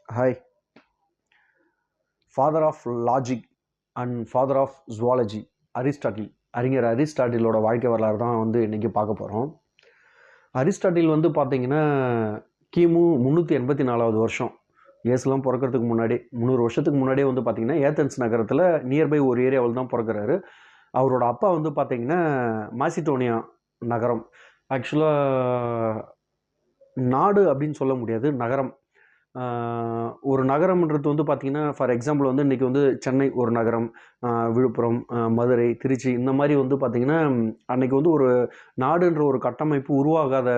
Hi, father of logic and father of zoology, Aristotle. அறிஞர் அரிஸ்டாட்டிலோட வாழ்க்கை வரலாறு தான் இன்றைக்கி பார்க்க போகிறோம். அரிஸ்டாட்டில் பார்த்தீங்கன்னா கிமு 384வது வருஷம், இயேசுலாம் பிறக்கிறதுக்கு முன்னாடி 300 வருஷத்துக்கு முன்னாடியே பார்த்தீங்கன்னா ஏத்தன்ஸ் நகரத்தில் நியர்பை ஒரு ஏரியாவில் தான் பிறக்கிறாரு. அவரோட அப்பா பார்த்தீங்கன்னா மாசிடோனியா நகரம், ஆக்சுவலாக நாடு அப்படின்னு சொல்ல முடியாது, நகரம். ஒரு நகரம்ன்றது பார்த்திங்கன்னா, ஃபார் எக்ஸாம்பிள் இன்றைக்கி சென்னை ஒரு நகரம், விழுப்புரம், மதுரை, திருச்சி, இந்த மாதிரி பார்த்திங்கன்னா அன்றைக்கி ஒரு நாடுன்ற ஒரு கட்டமைப்பு உருவாகாத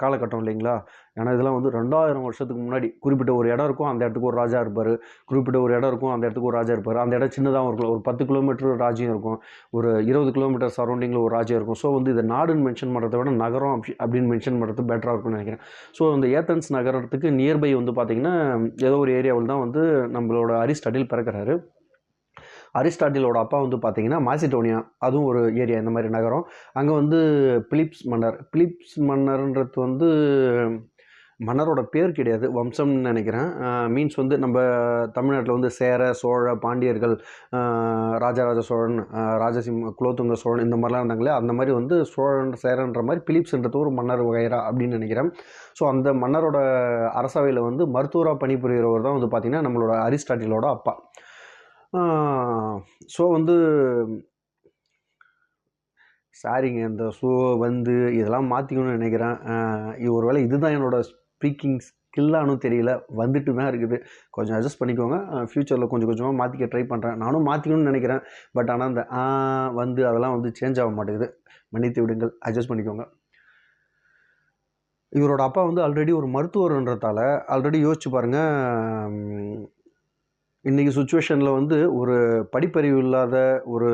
காலகட்டம் இல்லைங்களா. ஏன்னா இதெல்லாம் 2000 வருஷத்துக்கு முன்னாடி குறிப்பிட்ட ஒரு இடம் இருக்கும், அந்த இடத்துக்கு ஒரு ராஜா இருப்பார். குறிப்பிட்ட ஒரு இடம் இருக்கும், அந்த இடத்துக்கு ஒரு ராஜா இருப்பார். அந்த இடம் சின்னதாகவும் இருக்கும், ஒரு 10 கிலோமீட்டர் ராஜ்யம் இருக்கும், ஒரு 20 கிலோமீட்டர் சரௌண்டிங்கில் ஒரு ராஜ்யம் இருக்கும். ஸோ இதை நாடுன்னு மென்ஷன் பண்ணுறதை விட நகரம் அப்படின்னு மென்ஷன் பண்ணுறது பெட்டராக இருக்கும்னு நினைக்கிறேன். ஸோ இந்த ஏத்தன்ஸ் நகரத்துக்கு நியர்பை பார்த்திங்கன்னா ஏதோ ஒரு ஏரியாவில் தான் நம்மளோட அரிஸ்டாட்டில் பிறக்கிறாரு. அரிஸ்டாட்டிலோட அப்பா பார்த்தீங்கன்னா மாசிடோனியா, அதுவும் ஒரு ஏரியா, இந்த மாதிரி நகரம். அங்கே பிலிப்ஸ் மன்னர்ன்றது மன்னரோட பேர் கிடையாது, வம்சம்னு நினைக்கிறேன். மீன்ஸ் நம்ம தமிழ்நாட்டில் சேர, சோழ, பாண்டியர்கள், ராஜராஜ சோழன், குலோத்துங்க சோழன், இந்த மாதிரிலாம் இருந்தாங்களே, அந்த மாதிரி சோழன், சேரன்ற மாதிரி பிலிப்ஸ்ன்றது ஒரு மன்னர் வகைரா அப்படின்னு நினைக்கிறேன். ஸோ அந்த மன்னரோட அரசவையில் மருத்துவராக பணிபுரிகிறவர் தான் பார்த்திங்கன்னா நம்மளோட அரிஸ்டாட்டிலோட அப்பா. ஸோ சாரிங்க, இந்த ஸோ இதெல்லாம் மாற்றிக்கணும்னு நினைக்கிறேன். ஒரு வேளை இதுதான் என்னோடய ஸ்பீக்கிங் ஸ்கில்லானு தெரியல, வந்துட்டு தான் இருக்குது. கொஞ்சம் அட்ஜஸ்ட் பண்ணிக்கோங்க. ஃப்யூச்சரில் கொஞ்சம் கொஞ்சமாக மாற்றிக்க ட்ரை பண்ணுறேன். நானும் மாற்றிக்கணும்னு நினைக்கிறேன். பட் ஆனால் இந்த அதெல்லாம் சேஞ்ச் ஆக மாட்டேங்குது. மன்னித்து விடுங்கள், அட்ஜஸ்ட் பண்ணிக்கோங்க. இவரோட அப்பா ஆல்ரெடி ஒரு மருத்துவர்ன்றதால ஆல்ரெடி யோசிச்சு பாருங்கள், இன்றைக்கி சுச்சுவேஷனில் ஒரு படிப்பறிவு இல்லாத, ஒரு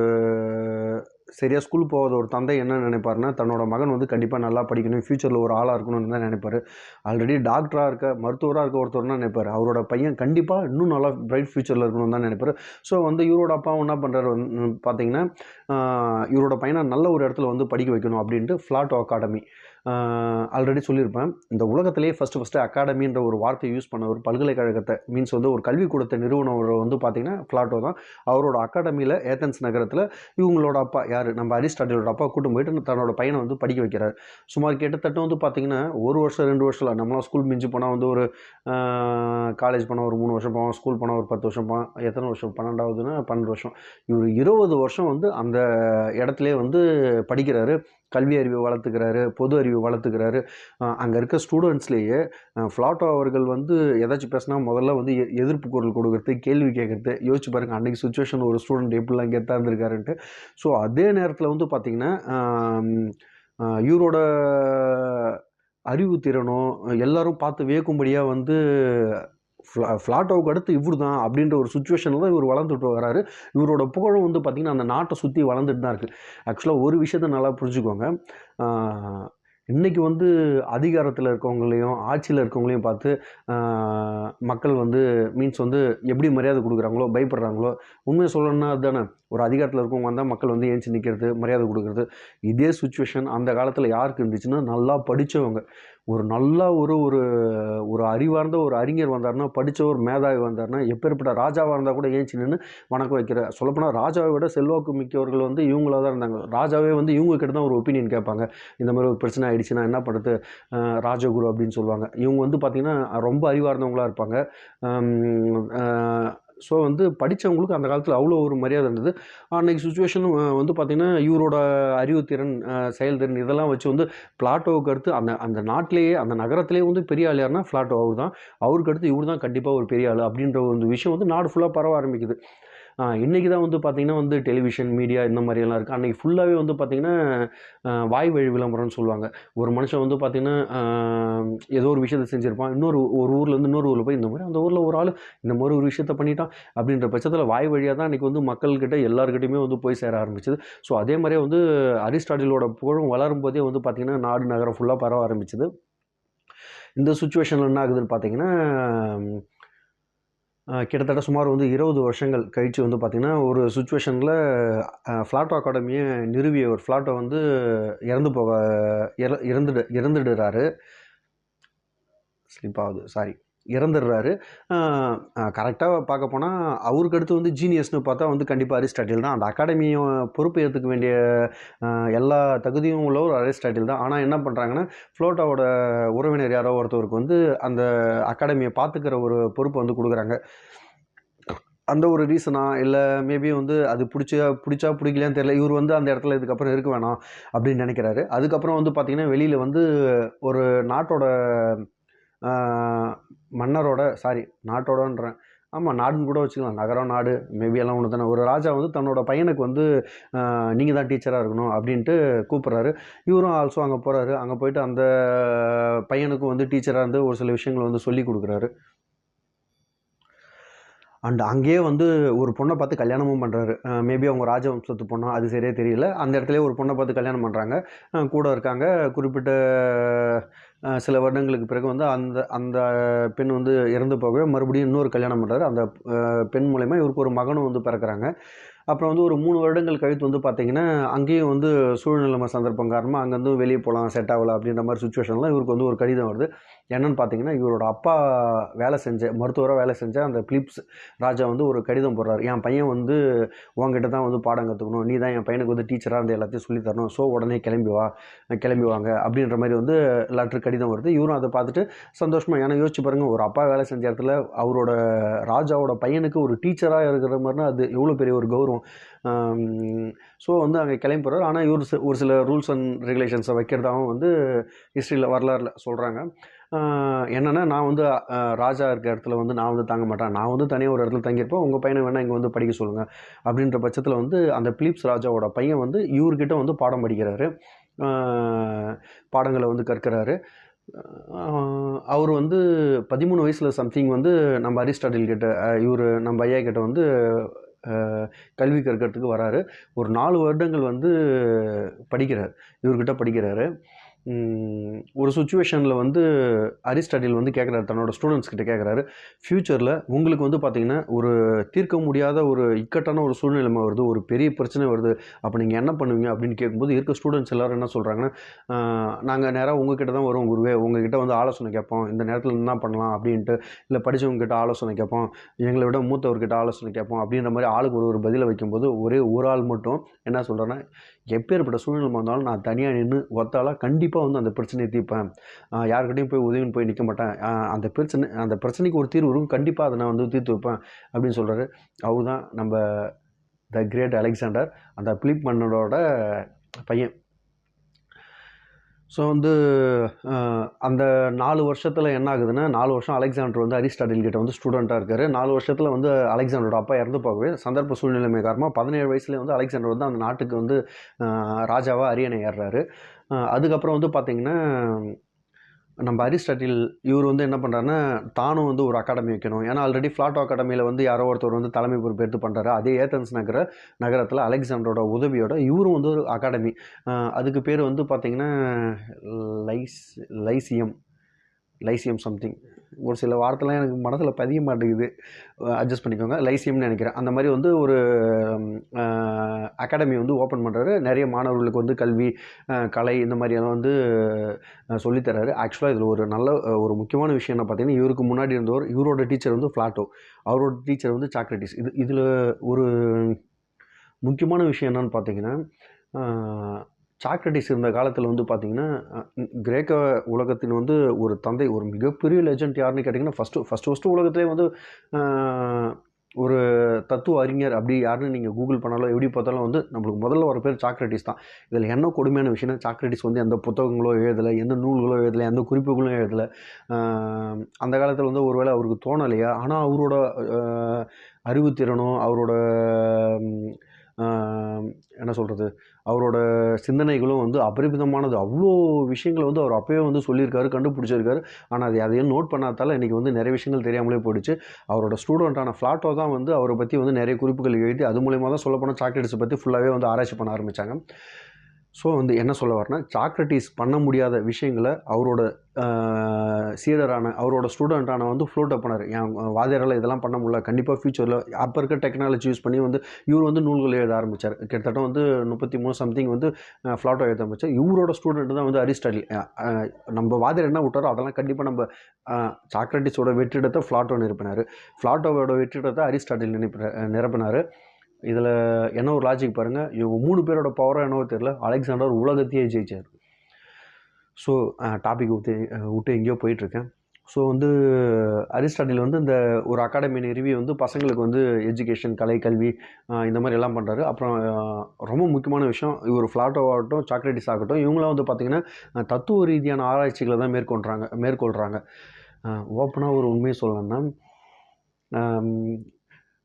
சரியாக ஸ்கூல் போகாத ஒரு தந்தை என்ன நினைப்பாருன்னா, தன்னோட மகன் கண்டிப்பாக நல்லா படிக்கணும், ஃப்யூச்சரில் ஒரு ஆளாக இருக்கணும்னு தான் நினைப்பார். ஆல்ரெடி டாக்டராக இருக்க, மருத்துவராக இருக்க ஒருத்தர் தான் நினைப்பார் அவரோட பையன் கண்டிப்பாக இன்னும் நல்லா பிரைட் ஃப்யூச்சரில் இருக்கணும்னு தான் நினைப்பார். ஸோ இவரோட அப்பா என்ன பண்ணுறாரு பார்த்தீங்கன்னா, இவரோட பையனை நல்ல ஒரு இடத்துல படிக்க வைக்கணும் அப்படின்ட்டு பிளாட்டோ அகாடமி, ஆல்ரெடி சொல்லியிருப்பேன், இந்த உலகத்திலேயே ஃபஸ்ட்டு அகாடமின்ற ஒரு வார்த்தையை யூஸ் பண்ண ஒரு பல்கலைக்கழகத்தை, மீன்ஸ் ஒரு கல்விக்கூடத்தை நிறுவனம் பார்த்திங்கன்னா பிளாட்டோ தான். அவரோட அகாடமியில் ஏத்தன்ஸ் நகரத்தில் இவங்களோட அப்பா யார், நம்ம அரிஸ்டாட்டிலோட அப்பா கூட்டம் போயிட்டு தன்னோட பையனை படிக்க வைக்கிறார். சுமார் கிட்டத்தட்ட பார்த்திங்கன்னா 1 வருஷம் 2 வருஷம், நம்மளாம் ஸ்கூல் மிஞ்சி போனால் ஒரு காலேஜ் போனால் ஒரு 3 வருஷம் போவோம், ஸ்கூல் போனால் ஒரு 10 வருஷம் போவோம், எத்தனை வருஷம், 12 வருஷம், இவர் 20 வருஷம் அந்த இடத்துலேயே படிக்கிறாரு. கல்வி அறிவை வளர்த்துக்கிறாரு, பொது அறிவு வளர்த்துக்கிறாரு. அங்கே இருக்க ஸ்டூடெண்ட்ஸ்லேயே பிளாட்டோ அவர்கள் ஏதாச்சும் பேசினா முதல்ல எதிர்ப்பு குரல் கொடுக்கறது, கேள்வி கேட்குறது. யோசிச்சு பாருங்கள், அன்றைக்கி சுச்சுவேஷன் ஒரு ஸ்டூடெண்ட் எப்படிலாம் கெத்தாக இருந்திருக்காருன்ட்டு. ஸோ அதே நேரத்தில் பார்த்திங்கன்னா இவரோட அறிவு திறனும் எல்லாரும் பார்த்து வியக்கும்படியாக பிளாட்டோவுக்கு அடுத்து இவர் தான் அப்படின்ற ஒரு சுச்சுவேஷனில் தான் இவர் வளர்ந்துட்டு வராரு. இவரோட புகழும் பார்த்திங்கன்னா அந்த நாட்டை சுற்றி வளர்ந்துட்டு தான் இருக்குது. ஆக்சுவலாக ஒரு விஷயத்த நல்லா புரிஞ்சுக்கோங்க, இன்றைக்கி அதிகாரத்தில் இருக்கவங்களையும் ஆட்சியில் இருக்கவங்களையும் பார்த்து மக்கள் மீன்ஸ் எப்படி மரியாதை கொடுக்குறாங்களோ, பயப்படுறாங்களோ. உண்மையை சொல்லணும்னா அதுதானே, ஒரு அதிகாரத்தில் இருக்கவங்க வந்தால் மக்கள் ஏஞ்சி நிற்கிறது, மரியாதை கொடுக்குறது. இதே சுச்சுவேஷன் அந்த காலத்தில் யாருக்கு இருந்துச்சுன்னா, நல்லா படித்தவங்க, ஒரு நல்லா ஒரு ஒரு அறிவார்ந்த ஒரு அறிஞர் வந்தார்னா, படித்த ஒரு மேதாவி வந்தார்னா, எப்பேற்பட்ட ராஜாவாக இருந்தால் கூட ஏஞ்சி நின்று வணக்கம் வைக்கிற. சொல்லப்போனால் ராஜாவை விட செல்வாக்கு மிக்கவர்கள் இவங்களாக தான் இருந்தாங்க. ராஜாவே இவங்க கிட்ட தான் ஒரு ஒப்பீனியன் கேட்பாங்க. இந்த மாதிரி ஒரு பிரச்சனை ஆகிடுச்சுன்னா என்ன பண்ணுறது, ராஜகுரு அப்படின்னு சொல்லுவாங்க. இவங்க பார்த்திங்கன்னா ரொம்ப அறிவார்ந்தவங்களாக இருப்பாங்க. ஸோ படித்தவங்களுக்கு அந்த காலத்தில் அவ்வளோ ஒரு மரியாதை இருந்தது. அன்றைக்கி சுச்சுவேஷன் பார்த்திங்கன்னா இவரோட அறிவுத்திறன், செயல்திறன் இதெல்லாம் வச்சு பிளாட்டோவுக்கு அடுத்து அந்த நாட்டிலேயே, அந்த நகரத்திலேயே பெரிய ஆள் யாருன்னா பிளாட்டோ அவர் தான். அவருக்கு அடுத்து இவர் தான் கண்டிப்பாக ஒரு பெரிய ஆள் அப்படின்ற ஒரு விஷயம் நாடு ஃபுல்லாக பரவ ஆரம்பிக்குது. இன்றைக்கி தான் பார்த்திங்கன்னா டெலிவிஷன், மீடியா இந்த மாதிரியெல்லாம் இருக்குது. அன்றைக்கி ஃபுல்லாகவே பார்த்திங்கன்னா வாய் வழி விளம்பரம்னு சொல்லுவாங்க. ஒரு மனுஷன் பார்த்திங்கன்னா ஏதோ ஒரு விஷயத்தை செஞ்சுருப்பான், ஒரு ஊர்லேருந்து இன்னொரு ஊரில் போய் இந்த மாதிரி அந்த ஊரில் ஒரு ஆள் இந்த மாதிரி ஒரு விஷயத்தை பண்ணிட்டான் அப்படின்ற பட்சத்தில் வாய் வழியாக தான் அன்றைக்கி மக்கள்கிட்ட எல்லாருக்கிட்டையுமே போய் சேர ஆரம்பிச்சிது. ஸோ அதே மாதிரியே அரிஸ்டாட்டிலோட புகழும் வளரும் போதே பார்த்திங்கன்னா நாடு நகரம் ஃபுல்லாக பரவ ஆரம்பிச்சிது. இந்த சுச்சுவேஷனில் என்ன ஆகுதுன்னு பார்த்திங்கன்னா, கிட்டத்தட்ட சுமார் 20 வருஷங்கள் கழித்து பார்த்திங்கன்னா ஒரு சுச்சுவேஷனில் பிளாட்டோ அகாடமியை நிறுவியவர் பிளாட்டோ இறந்துடுறாரு. ஸ்லிப் ஆகுது, சாரி. இறந்துடுறாரு. கரெக்டாக பார்க்க போனால் அவருக்கு அடுத்து வந்து ஜீனியஸ்னு பார்த்தா வந்து கண்டிப்பாக அரிஸ்டாட்டில் தான். அந்த அகாடமியை பொறுப்பு ஏற்றுக்க வேண்டிய எல்லா தகுதியும் உள்ள ஒரு அரிஸ்டாட்டில் தான். ஆனால் என்ன பண்ணுறாங்கன்னா, ஃப்ளோட்டோவோட உறவினர் யாரோ ஒருத்தவருக்கு வந்து அந்த அகாடமியை பார்த்துக்கிற ஒரு பொறுப்பை வந்து கொடுக்குறாங்க. அந்த ஒரு ரீசனா இல்லை மேபி வந்து அது பிடிச்சா பிடிக்கலையான்னு தெரியல. இவர் வந்து அந்த இடத்துல இதுக்கப்புறம் இருக்க வேணாம் அப்படின்னு நினைக்கிறாரு. அதுக்கப்புறம் வந்து பார்த்திங்கன்னா வெளியில் வந்து ஒரு நாட்டோட மன்னரோட நாட்டோடன்றேன், ஆமாம் நாடுன்னு கூட வச்சுக்கலாம், நகரம் நாடு மேபி எல்லாம் ஒன்று தானே. ஒரு ராஜா வந்து தன்னோட பையனுக்கு வந்து நீங்கள் தான் டீச்சராக இருக்கணும் அப்படின்ட்டு கூப்பிட்றாரு. இவரும் ஆல்சோ அங்கே போகிறாரு. அங்கே போயிட்டு அந்த பையனுக்கும் வந்து டீச்சராக இருந்து ஒரு சில விஷயங்களை வந்து சொல்லி கொடுக்குறாரு. அண்ட் அங்கேயே வந்து ஒரு பொண்ணை பார்த்து கல்யாணமும் பண்ணுறாரு. மேபி அவங்க ராஜவம்சத்து பொண்ணா அது சரியாக தெரியல. அந்த இடத்துலேயே ஒரு பொண்ணை பார்த்து கல்யாணம் பண்ணுறாங்க. கூட இருக்காங்க. குறிப்பிட்ட சில வருடங்களுக்கு பிறகு வந்து அந்த அந்த பெண் வந்து இறந்து போகவே மறுபடியும் இன்னொரு கல்யாணம் பண்ணுறாரு. அந்த பெண் மூலயமா இவருக்கு ஒரு மகனும் வந்து பிறக்கிறாங்க. அப்புறம் வந்து ஒரு 3 வருடங்கள் கழித்து வந்து பார்த்திங்கன்னா அங்கேயும் வந்து சூழ்நிலைமை சந்தர்ப்பம் காரணமாக அங்கேருந்து வெளியே போகலாம், செட் ஆகலை அப்படின்ற மாதிரி சுச்சுவேஷனில் இவருக்கு வந்து ஒரு கடிதம் வருது. என்னென்னு பார்த்தீங்கன்னா, இவரோட அப்பா மருத்துவராக வேலை செஞ்ச அந்த பிலிப்ஸ் ராஜா வந்து ஒரு கடிதம் போடுறாரு. என் பையன் வந்து உங்ககிட்ட தான் வந்து பாடம் கற்றுக்கணும், நீ தான் என் பையனுக்கு வந்து டீச்சராக இருந்து எல்லாத்தையும் சொல்லித்தரணும், ஸோ உடனே கிளம்பி வாங்க அப்படின்ற மாதிரி வந்து லெட்டர் கடிதம் வருது. இவரும் அதை பார்த்துட்டு சந்தோஷமாக, ஏன்னா யோசிச்சு பாருங்கள், ஒரு அப்பா வேலை செஞ்ச இடத்துல அவரோட ராஜாவோட பையனுக்கு ஒரு டீச்சராக இருக்கிற மாதிரினா அது எவ்வளோ பெரிய ஒரு கௌரவம். ஸோ வந்து அங்கே கிளம்பி போகிறார். ஆனால் இவர் ஒரு சில ரூல்ஸ் அண்ட் ரெகுலேஷன்ஸை வைக்கிறதாகவும் வந்து ஹிஸ்ட்ரியில் வரலாறுல சொல்கிறாங்க. என்னென்னா, நான் வந்து ராஜா இருக்க இடத்துல வந்து நான் வந்து தங்க மாட்டேன், நான் வந்து தனியாக ஒரு இடத்துல தங்கியிருப்பேன், உங்கள் பையனை வேணால் இங்கே வந்து படிக்க சொல்லுங்கள் அப்படின்ற பட்சத்தில் வந்து அந்த பிலிப்ஸ் ராஜாவோட பையன் வந்து இவர்கிட்ட வந்து பாடம் படிக்கிறாரு, பாடங்களை வந்து கற்கிறாரு. அவர் வந்து 13 வயசில் சம்திங் வந்து நம்ம அரிஸ்டாட்டில் கிட்ட நம்ம ஐயா கிட்ட வந்து கல்வி கற்கிறதுக்கு வராரு. ஒரு 4 வருடங்கள் வந்து இவர்கிட்ட படிக்கிறாரு. ஒரு சுச்சுவேஷனில் வந்து அரிஸ்டாட்டில் வந்து கேட்குறாரு, தன்னோட ஸ்டூடெண்ட்ஸ் கிட்ட கேட்குறாரு, ஃப்யூச்சரில் உங்களுக்கு வந்து பார்த்திங்கன்னா ஒரு தீர்க்க முடியாத ஒரு இக்கட்டான ஒரு சூழ்நிலைமை வருது, ஒரு பெரிய பிரச்சனை வருது, அப்போ நீங்கள் என்ன பண்ணுவீங்க அப்படின்னு கேட்கும்போது இருக்க ஸ்டூடெண்ட்ஸ் எல்லோரும் என்ன சொல்கிறாங்கன்னா, நாங்கள் நேராக உங்ககிட்ட தான் வரோம் குருவே, உங்ககிட்ட வந்து ஆலோசனை கேட்போம், இந்த நேரத்தில் என்ன பண்ணலாம் அப்படின்ட்டு, இல்லை படித்தவங்ககிட்ட ஆலோசனை கேட்போம், எங்களை விட மூத்தவர்கிட்ட ஆலோசனை கேட்போம் அப்படின்ற மாதிரி ஆளுக்கு ஒரு பதிலை வைக்கும்போது ஒரே ஒரு ஆள் மட்டும் என்ன சொல்கிறேன்னா, எப்பேற்பட்ட சூழ்நிலை வந்தாலும் நான் தனியாக நின்று ஒத்தாலாக கண்டிப்பாக வந்து அந்த பிரச்சனையை தீர்ப்பேன், யாருக்கிட்டையும் போய் உதவின்னு போய் நிற்க மாட்டேன், அந்த பிரச்சனைக்கு ஒரு தீர்வு இருக்கும், கண்டிப்பாக அதை நான் வந்து தீர்த்து வைப்பேன் அப்படின்னு சொல்கிறாரு. அவர் தான் நம்ம த கிரேட் அலெக்சாண்டர், அந்த பிலிப் மன்னரோட பையன். ஸோ வந்து அந்த 4 வருஷத்தில் என்ன ஆகுதுன்னா, 4 வருஷம் அலெக்சாண்டர் வந்து அரிஸ்டாட்டில் கிட்ட வந்து ஸ்டூடெண்ட்டாக இருக்கார். 4 வருஷத்தில் வந்து அலெக்சாண்டரோட அப்பா இறந்து போகவே சந்தர்ப்ப சூழ்நிலைமை காரணமாக 17 வயசுலேயே வந்து அலெக்சாண்டர் வந்து அந்த நாட்டுக்கு வந்து ராஜாவாக அரியணை ஏறுறாரு. அதுக்கப்புறம் வந்து பார்த்திங்கன்னா, நம்ம அரிஸ்டாட்டில் இவர் வந்து என்ன பண்ணுறாருன்னா, தானும் வந்து ஒரு அகாடமி வைக்கணும். ஏன்னா ஆல்ரெடி பிளாட்டோ அகாடமியில் வந்து யாரோ ஒருத்தர் வந்து தலைமை பொறுப்பு எடுத்து பண்ணுறாரு. அதே ஏத்தன்ஸ் நகரத்தில் அலெக்சாண்டரோட உதவியோட இவரும் வந்து ஒரு அகாடமி, அதுக்கு பேர் வந்து பார்த்திங்கன்னா லைசியம் சம்திங், ஒரு சில வார்த்தைலாம் எனக்கு மனசில் பதிய மாட்டேங்குது, அட்ஜஸ்ட் பண்ணிக்கோங்க, லைசியம்னு நினைக்கிறேன். அந்த மாதிரி வந்து ஒரு அகாடமி வந்து ஓப்பன் பண்ணுறாரு. நிறைய மாணவர்களுக்கு வந்து கல்வி, கலை இந்த மாதிரியெல்லாம் வந்து சொல்லித்தராரு. ஆக்சுவலாக இதில் ஒரு முக்கியமான விஷயம் என்ன பார்த்தீங்கன்னா, இவருக்கு முன்னாடி இருந்தவர், இவரோட டீச்சர் வந்து பிளாட்டோ, அவரோட டீச்சர் வந்து சாக்ரட்டிஸ். இதில் ஒரு முக்கியமான விஷயம் என்னன்னு பார்த்தீங்கன்னா, சாக்ரட்டிஸ் இருந்த காலத்தில் வந்து பார்த்திங்கன்னா, கிரேக்க உலகத்தின் வந்து ஒரு தந்தை, ஒரு மிகப்பெரிய லெஜண்ட் யாருன்னு கேட்டிங்கன்னா, ஃபஸ்ட்டு உலகத்திலே வந்து ஒரு தத்துவ அறிஞர் அப்படி யாருன்னு நீங்கள் கூகுள் பண்ணாலும் எப்படி பார்த்தாலும் வந்து நம்மளுக்கு முதல்ல வர பேர் சாக்ரட்டிஸ் தான். இதில் என்ன கொடுமையான விஷயம்னா, சாக்ரட்டிஸ் வந்து எந்த புத்தகங்களோ எழுதலை, எந்த நூல்களோ எழுதலை, எந்த குறிப்புகளும் எழுதலை. அந்த காலத்தில் வந்து ஒருவேளை அவருக்கு தோணலையா, ஆனால் அவரோட அறிவுத்திறனும் அவரோட என்ன சொல்கிறது, அவரோட சிந்தனைகளும் வந்து அபரிமிதமானது. அவ்வளோ விஷயங்களை வந்து அவர் அப்போயே வந்து சொல்லியிருக்காரு, கண்டுபிடிச்சிருக்காரு. ஆனால் அது அதையும் நோட் பண்ணாதால இன்றைக்கி வந்து நிறைய விஷயங்கள் தெரியாமலே போயிடுச்சு. அவரோட ஸ்டூடெண்ட்டான பிளாட்டோ தான் வந்து அவரை பற்றி வந்து நிறைய குறிப்புகள் எழுதி அது மூலயமா தான் சொல்லப்போனால் சாக்ரட்டிஸை பற்றி ஃபுல்லாகவே வந்து ஆராய்ச்சி பண்ண ஆரம்பித்தாங்க. ஸோ வந்து என்ன சொல்ல வரேன்னா, சாக்ரட்டிஸ் பண்ண முடியாத விஷயங்களை அவரோட சீடரான அவரோட ஸ்டூடெண்ட்டான வந்து ஃப்ளோட் அப் பண்ணார். என் வாதியாரால் இதெல்லாம் பண்ண முடியல, கண்டிப்பாக ஃப்யூச்சரில் அப்போ இருக்க டெக்னாலஜி யூஸ் பண்ணி வந்து இவர் வந்து நூல்கள் எழுத ஆரம்பித்தார். கிட்டத்தட்ட வந்து 33 சம்திங் வந்து ஃப்ளாட்டோ எழுத ஆரம்பித்தார். இவரோட ஸ்டூடெண்ட் தான் வந்து அரிஸ்டாட்டில். நம்ம வாதியார் என்ன விட்டாரோ அதெல்லாம் கண்டிப்பாக நம்ம சாக்ரட்டிஸோட வெற்றிடத்தை ஃப்ளாட்டோ நிரப்பினார், ஃப்ளாட்டோவோட வெற்றிடத்தை அரிஸ்டாட்டில் நிரப்பினார். இதில் என்ன ஒரு லாஜிக் பாருங்கள், இவங்க 3 பேரோட பவராக என்னவோ தெரியல, அலெக்சாண்டர் உலகத்தையே ஜெயிச்சார். ஸோ டாபிக் விட்டு எங்கேயோ போயிட்டுருக்கேன். ஸோ வந்து அரிஸ்டாட்டில் வந்து இந்த ஒரு அகாடமி நிறுவி வந்து பசங்களுக்கு வந்து எஜுகேஷன், கலை, கல்வி இந்த மாதிரி எல்லாம் பண்ணுறாரு. அப்புறம் ரொம்ப முக்கியமான விஷயம், இவர் ஃப்ளாட்டோ ஆகட்டும், சாக்ரட்டிஸ் ஆகட்டும், இவங்களாம் வந்து பார்த்திங்கன்னா தத்துவ ரீதியான ஆராய்ச்சிகளை தான் மேற்கொள்கிறாங்க. ஓப்பனாக ஒரு உண்மையை சொல்லணும்னா,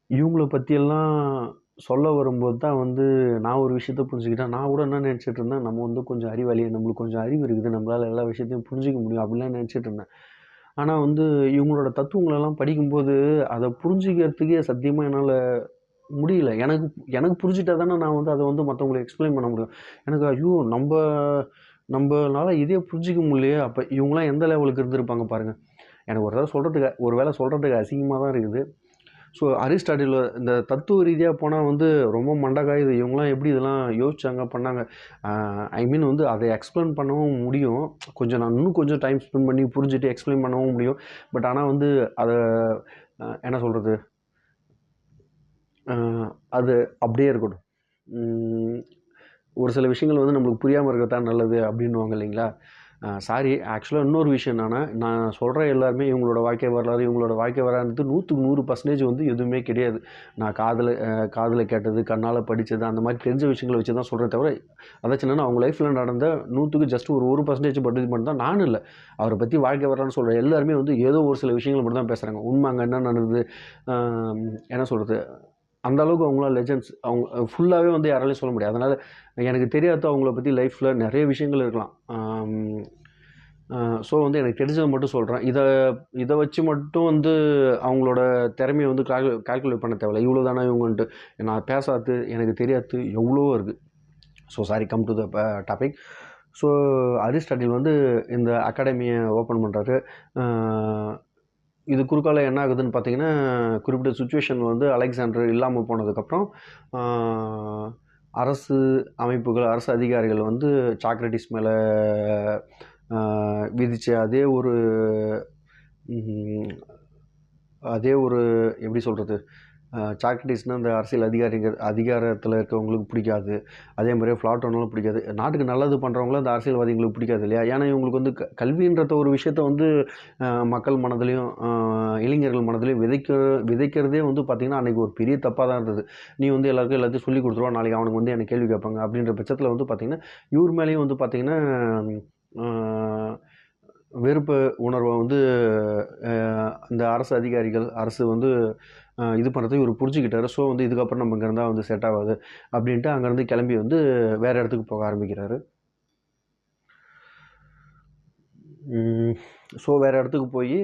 இவங்கள பற்றியெல்லாம் சொல்ல வரும்போது தான் வந்து நான் ஒரு விஷயத்த புரிஞ்சுக்கிட்டேன். நான் கூட என்ன நினச்சிட்டு இருந்தேன், நம்ம வந்து கொஞ்சம் அறிவாளி, நம்மளுக்கு கொஞ்சம் அறிவு இருக்குது, நம்மளால் எல்லா விஷயத்தையும் புரிஞ்சிக்க முடியும் அப்படிலாம் நினச்சிட்டு இருந்தேன். ஆனால் வந்து இவங்களோட தத்துவங்களெல்லாம் படிக்கும்போது அதை புரிஞ்சிக்கிறதுக்கே சத்தியமாக என்னால் முடியல. எனக்கு புரிஞ்சுட்டா தானே நான் வந்து அதை வந்து மற்றவங்களுக்கு எக்ஸ்பிளைன் பண்ண முடியும். எனக்கு ஐயோ நம்மளால இதே புரிஞ்சிக்க முடியலையே, அப்போ இவங்களாம் எந்த லெவலுக்கு இருந்திருப்பாங்க பாருங்கள். எனக்கு ஒரு வேளை சொல்கிறதுக்கு அசிங்கமாக தான் இருக்குது. ஸோ அரிஸ்டாட்டில் இந்த தத்துவ ரீதியாக போனால் வந்து ரொம்ப மண்டகாயுது, இவங்களாம் எப்படி இதெல்லாம் யோசிச்சாங்க பண்ணாங்க. ஐ மீன் வந்து அதை எக்ஸ்பிளைன் பண்ணவும் முடியும், நான் இன்னும் கொஞ்சம் டைம் ஸ்பெண்ட் பண்ணி புரிஞ்சுட்டு எக்ஸ்பிளைன் பண்ணவும் முடியும். பட் ஆனால் வந்து அதை என்ன சொல்கிறது, அது அப்படியே இருக்கட்டும். ஒரு சில விஷயங்கள் வந்து நம்மளுக்கு புரியாமல் இருக்கத்தான் நல்லது அப்படின்வாங்க இல்லைங்களா. சாரி, ஆக்சுவலாக இன்னொரு விஷயம் என்னென்னா, நான் சொல்கிற எல்லாருமே இவங்களோட வாழ்க்கை வரலாறு 100% வந்து எதுவுமே கிடையாது. நான் காதில் கேட்டது, கண்ணால் படித்தது, அந்த மாதிரி தெரிஞ்ச விஷயங்களை வச்சு தான் சொல்கிறேன் தவிர, அதாச்சும் என்னென்னா அவங்க லைஃப்பில் நடந்த 100க்கு ஜஸ்ட் ஒரு 1% மட்டும் தான். நானும் இல்லை, அவரை பற்றி வாழ்க்கை வரலான்னு சொல்கிற எல்லாருமே வந்து ஏதோ ஒரு சில விஷயங்கள் மட்டும் தான் பேசுகிறாங்க. உண்மை அங்கே என்ன நடந்தது, என்ன சொல்கிறது, அந்த அளவுக்கு அவங்களாம் லெஜெண்ட்ஸ். அவங்க ஃபுல்லாகவே வந்து யாராலையும் சொல்ல முடியாது. அதனால் எனக்கு தெரியாத அவங்கள பற்றி லைஃப்பில் நிறைய விஷயங்கள் இருக்கலாம். ஸோ வந்து எனக்கு தெரிஞ்சதை மட்டும் சொல்கிறேன். இதை வச்சு மட்டும் வந்து அவங்களோட திறமையை வந்து கால்குலேட் பண்ண தேவையில்லை. இவ்வளோ தானே இவங்கன்ட்டு. நான் பேசாது, எனக்கு தெரியாது எவ்வளோ இருக்குது. So sorry, come to the topic. So Aristotle வந்து இந்த அகாடமியை ஓப்பன் பண்ணுறாரு. இது குறுக்கால என்ன ஆகுதுன்னு பார்த்தீங்கன்னா, குறிப்பிட்ட சுச்சுவேஷன் வந்து அலெக்சாண்டர் இல்லாமல் போனதுக்கப்புறம் அரசு அமைப்புகள், அரசு அதிகாரிகள் வந்து சாக்ரட்டிஸ் மேலே விதித்த அதே ஒரு எப்படி சொல்கிறது, சாக்ரட்டிஸ்னால் அந்த அரசியல் அதிகாரத்தில் இருக்கவங்களுக்கு பிடிக்காது. அதே மாதிரியே ஃப்ளாட்டோனாலும் பிடிக்காது. நாட்டுக்கு நல்லது பண்ணுறவங்களும் அந்த அரசியல்வாதிகளுக்கு பிடிக்காது இல்லையா. ஏன்னா இவங்களுக்கு வந்து கல்வின்றத ஒரு விஷயத்த வந்து மக்கள் மனதிலையும் இளைஞர்கள் மனதிலையும் விதைக்கிறதே வந்து பார்த்திங்கன்னா அன்றைக்கி ஒரு பெரிய தப்பாக தான் இருந்தது. நீ வந்து எல்லாத்தையும் சொல்லிக் கொடுத்துருவா, நாளைக்கு அவனுக்கு வந்து எனக்கு கேள்வி கேட்பாங்க அப்படின்ற பட்சத்தில் வந்து பார்த்திங்கன்னா இவர் மேலேயும் வந்து பார்த்திங்கன்னா வெறுப்பு உணர்வை வந்து அந்த அரசு வந்து இது பண்ணுறதுக்கு இவர் புரிஞ்சுக்கிட்டாரு. ஸோ வந்து இதுக்கப்புறம் நம்ம இங்கே இருந்தால் வந்து செட் ஆகாது அப்படின்ட்டு அங்கேருந்து கிளம்பி வந்து வேறு இடத்துக்கு போக ஆரம்பிக்கிறாரு. ஸோ வேறு இடத்துக்கு போய்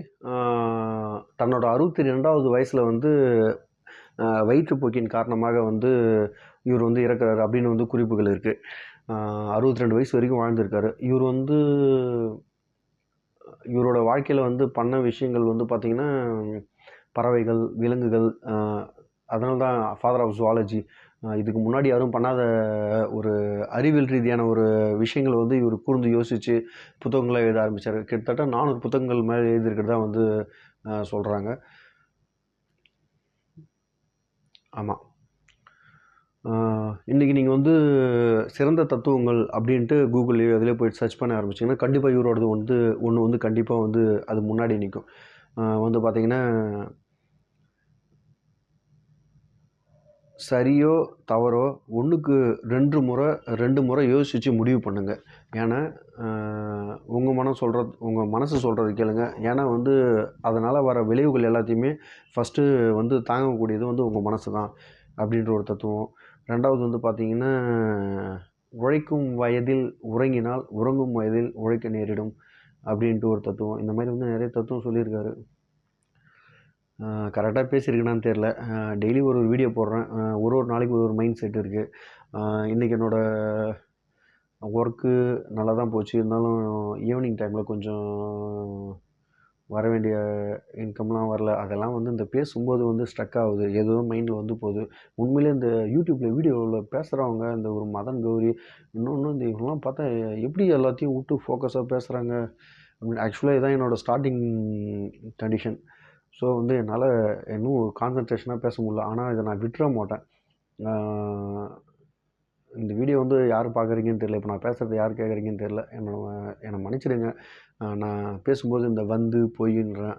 தன்னோட 62வது வயசில் வந்து வயிற்றுப்போக்கின் காரணமாக வந்து இவர் வந்து இறக்குறாரு அப்படின்னு வந்து குறிப்புகள் இருக்குது. 62 வயசு வரைக்கும் வாழ்ந்திருக்காரு. இவரோட வாழ்க்கையில் வந்து பண்ண விஷயங்கள் வந்து பார்த்திங்கன்னா பறவைகள், விலங்குகள், அதனால தான் ஃபாதர் ஆஃப் ஜுவாலஜி. இதுக்கு முன்னாடி யாரும் பண்ணாத ஒரு அறிவியல் ரீதியான ஒரு விஷயங்களை வந்து இவர் கூர்ந்து யோசித்து புத்தகங்களை எழுத ஆரம்பித்தார். கிட்டத்தட்ட 400 புத்தகங்கள் மேலே எழுதியிருக்கிறதா வந்து சொல்கிறாங்க. ஆமாம், இன்றைக்கி நீங்கள் வந்து சிறந்த தத்துவங்கள் அப்படின்ட்டு கூகுள்லேயோ அதிலே போய்ட்டு சர்ச் பண்ண ஆரம்பிச்சிங்கன்னா கண்டிப்பாக இவரோடது ஒன்று வந்து கண்டிப்பாக வந்து அது முன்னாடி நிற்கும். வந்து பார்த்திங்கன்னா சரியோ தவறோ 1க்கு 2 முறை யோசித்து முடிவு பண்ணுங்கள். ஏன்னா உங்கள் மனசு சொல்கிறது கேளுங்க. ஏன்னா வந்து அதனால் வர விளைவுகள் எல்லாத்தையுமே ஃபஸ்ட்டு வந்து தாங்கக்கூடியது வந்து உங்கள் மனசு தான் அப்படின்ற ஒரு தத்துவம். 2வது வந்து பார்த்திங்கன்னா, உழைக்கும் வயதில் உறங்கினால் உறங்கும் வயதில் உழைக்க நேரிடும் அப்படின்ட்டு ஒரு தத்துவம். இந்த மாதிரி வந்து நிறைய தத்துவம் சொல்லியிருக்காரு. கரெக்டாக பேசியிருக்கேனான்னு தெரில. டெய்லி ஒரு வீடியோ போடுறேன். ஒரு நாளைக்கு ஒரு மைண்ட் செட் இருக்குது. இன்றைக்கி என்னோடய ஒர்க்கு நல்லா தான் போச்சு. இருந்தாலும் ஈவினிங் டைமில் கொஞ்சம் வர வேண்டிய இன்கம்லாம் வரல. அதெல்லாம் வந்து இந்த பேசும்போது வந்து ஸ்ட்ரக் ஆகுது. ஏதோ மைண்டில் வந்து போகுது. உண்மையிலே இந்த யூடியூப்பில் வீடியோவில் பேசுகிறவங்க இந்த ஒரு மதன் கௌரி இன்னொன்று இந்த இவங்கெல்லாம் பார்த்தா எப்படி எல்லாத்தையும் விட்டு ஃபோக்கஸாக பேசுகிறாங்க அப்படின்னு. ஆக்சுவலாக இதான் என்னோடய ஸ்டார்டிங் கண்டிஷன். ஸோ வந்து என்னால் இன்னும் கான்சன்ட்ரேஷனாக பேச முடியல. ஆனால் இதை நான் விட்டுற மாட்டேன். இந்த வீடியோ வந்து யார் பார்க்குறீங்கன்னு தெரியல. இப்போ நான் பேசுகிறது யார் கேட்குறீங்கன்னு தெரியல. என்னை மன்னிச்சிடுங்க. நான் பேசும்போது இந்த வந்து பொய்ன்றேன்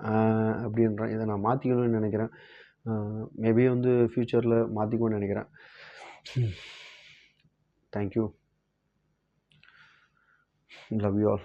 அப்படின்றேன். இதை நான் மாற்றிக்கணும்னு நினைக்கிறேன். மேபி வந்து ஃப்யூச்சரில் மாற்றிக்கணும்னு நினைக்கிறேன். தேங்க்யூ. Love you all.